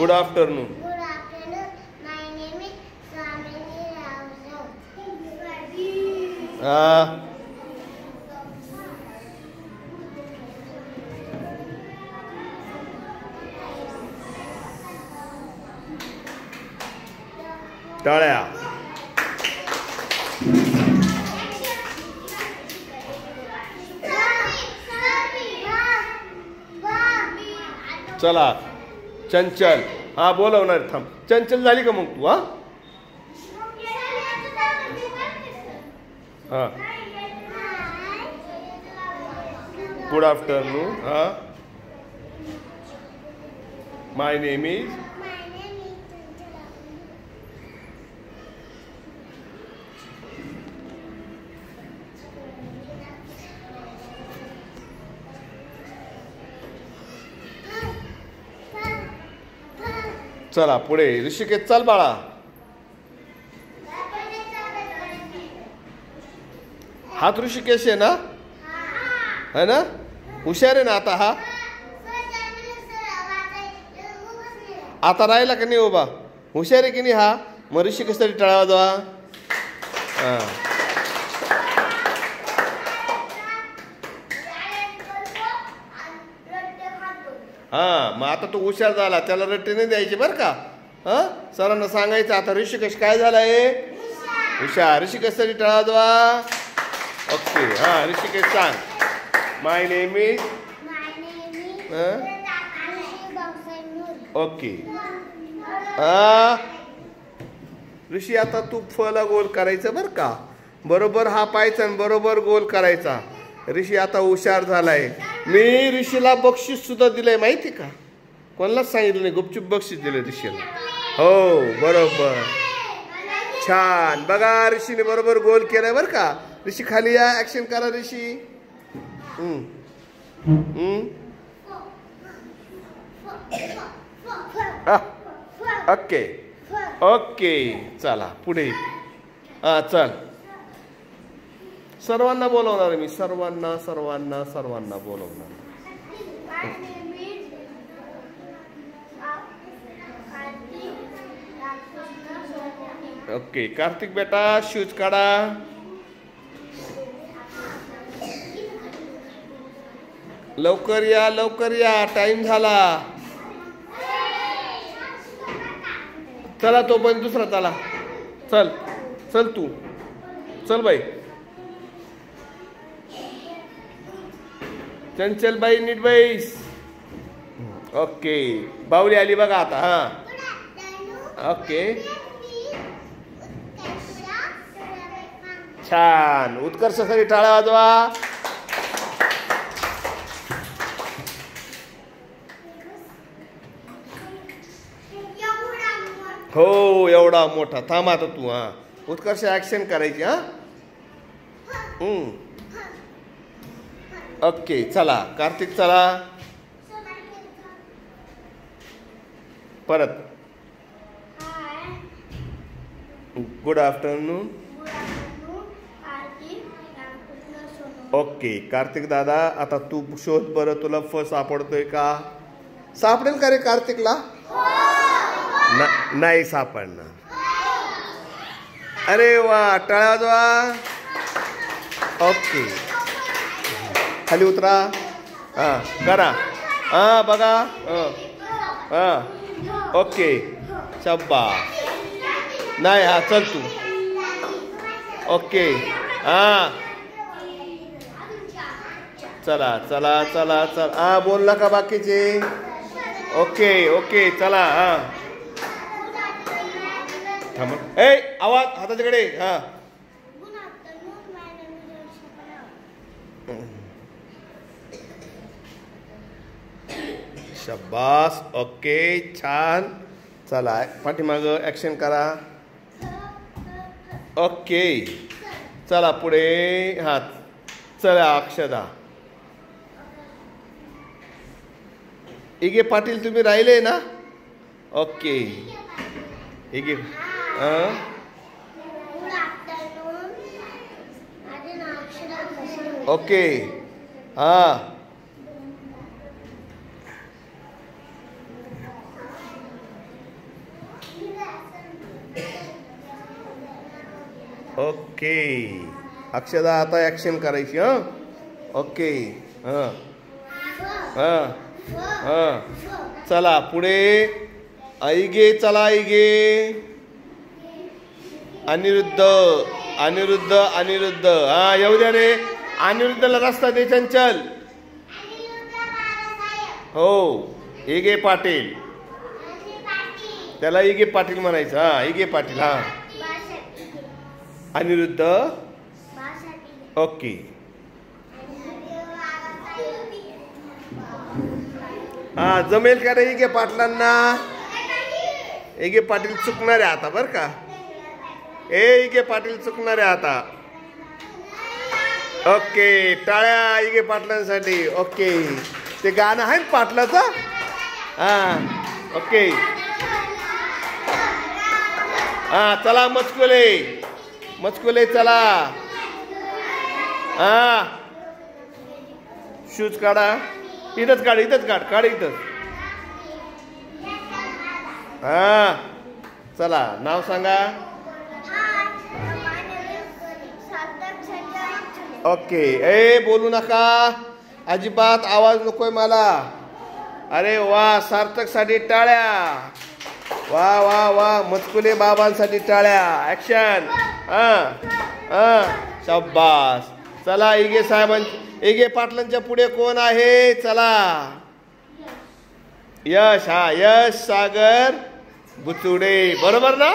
Good afternoon. Good afternoon. My name is Swamini Rao. टाळ्या. चला चंचल. हा बोलवणार थांब. चंचल झाली का मग तू? हा गुड आफ्टरनून. हा माय नेम इज. चला पुढे. ऋषिकेश चल बाळा. हात ऋषिकेश आहे ना? है ना? हुशार आहे ना आता हा? आता राहिला का नाही उभा? हुशार आहे की नाही हा? मग ऋषिकेशसाठी टाळा वाजवा. हा मग आता तो हुशार झाला. त्याला रट्टे नाही द्यायचे बरं का? हा सरांना सांगायचं आता ऋषिकेश काय झालाय? हुशार. ऋषिकेशसाठी टाळा वाजवा. ओके. हा ऋषिकेश सांग. माय नेम इज. ओके. ऋषी आता तू फला गोल करायचं बरं का? बरोबर हा पाहायचा आणि बरोबर गोल करायचा. ऋषी आता हुशार झालाय. मी ऋषीला बक्षीस सुद्धा दिलंय माहिती का? कोणालाच सांगितलं नाही. गुपचूप बक्षीस दिलं ऋषीला. हो बरोबर. छान. बघा ऋषीने बरोबर गोल केलाय बरं का? ऋषी खाली या. ऍक्शन करा ऋषी. Okay okay. चला पुढे. हा चल. सर्वांना बोलवणार मी. सर्वांना सर्वांना सर्वांना बोलवणार. ओके. कार्तिक बेटा शूज काढा. लवकर या लवकर या. टाइम झाला. चला तो पण दुसरा. चला चल चल तू चल बाई. चंचल बाई नीट बैस. ओके. बावली आली बघा आता. हा ओके. छान. उत्कर्षासाठी टाळ्या वाजवा. हो एवढा मोठा. थांब आता तू. हा उत्कर्ष ऍक्शन करायची. हा ओके. चला कार्तिक चला परत. Good afternoon. ओके. कार्तिक दादा आता तू शोध बरं. तुला सापडतोय का? सापडेल का रे कार्तिकला? नाही सापडणार. अरे वा. टाळ्या वाजवा. ओके. खाली उतरा. हा करा. हा बघा. हा ओके. शब्बा. नाही हा चल तू. ओके. हा चला चला चला चला. हा बोल नका बाकीचे. Okay okay. चला. हा थांब. ए आवाज हाताच्याकडे. हा शाबास. ओके छान. चला पाठीमाग ऍक्शन करा. ओके. चला पुढे. हा चला अक्षदा. इगे पाटील तुम्ही राहिले ना? ओके. इगे ओके. हा ओके. अक्षदा आता ऍक्शन करायची. हा ओके. हा हा हा चला पुढे. ऐगे चला ऐगे. अनिरुद्ध अनिरुद्ध अनिरुद्ध. हा येऊ द्या रे. अनिरुद्धला रस्ता दे चंचल. हो इगे पाटील. त्याला इगे पाटील म्हणायचं. हा इगे पाटील. हा अनिरुद्ध. ओके. हा जमेल का रे इगे पाटलांना. इगे पाटील चुकणार आहे आता बर का. इगे पाटील चुकणार आहे आता. ओके टाळ्या इगे पाटलांसाठी. ओके ते गाणं आहे पाटलाचं. हा ओके. हा चला मचकुले मचकुले चला. हा शूज काढा. इथंच काढ इथंच काढ काढ इथंच. हा चला नाव सांगा. ओके. बोलू नका अजिबात. आवाज नकोय मला. अरे वा सार्थक साठी टाळ्या. वा वा वा मचकुले बाबांसाठी टाळ्या. ऍक्शन. हा हा शाबास. चला इगे इगे पाटलांच्या पुढे कोण आहे. चला यश. हा यश सागर बुचुडे बरोबर ना.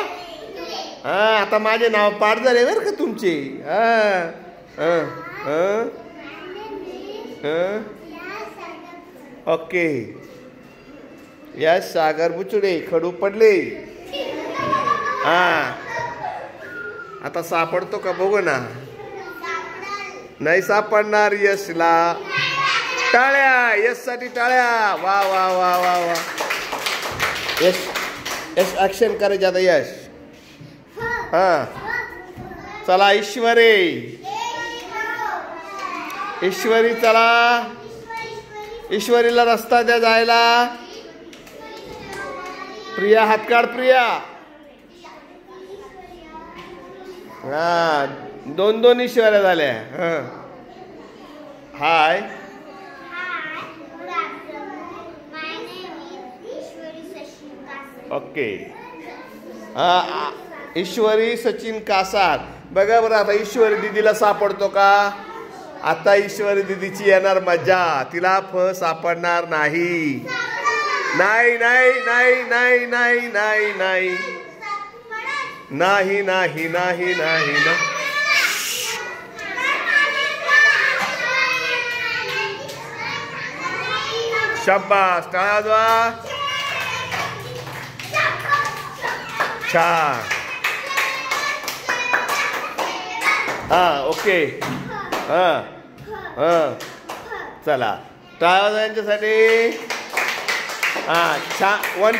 हा आता माझे नाव पाठ झाले बरं का तुमचे. हा ओके. यश सागर बुचुडे खडू पडले. हा आता सापडतो का बघू ना. नाही सापडणार यशला. टाळ्या यश साठी टाळ्या. वा वा वा वा वा. यश यश ऍक्शन करायचे आता यश. हा चला ईश्वरी. ईश्वरी चला. ईश्वरीला रस्ता द्या जायला. प्रिया हात काढ प्रिया. हा दोन दोन ईश्वऱ्या झाल्या. हाय ओके. हा ईश्वरी सचिन कासार. बघा बरं आता ईश्वरी दीदीला सापडतो का. आता ईश्वरी दीदीची येणार मजा. तिला सापडणार नाही. नाही नाही नाही नाही नाही नाही नाही नाही नाही नाही नाही ना. शाबास टाळ्या वाजवा. छान. हा ओके. हा हा चला टाळ्या वाजवा यांच्यासाठी. हा छान. 1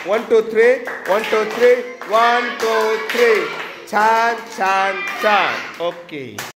1 2 3 1 2 3 1 2 3. छान छान छान. ओके.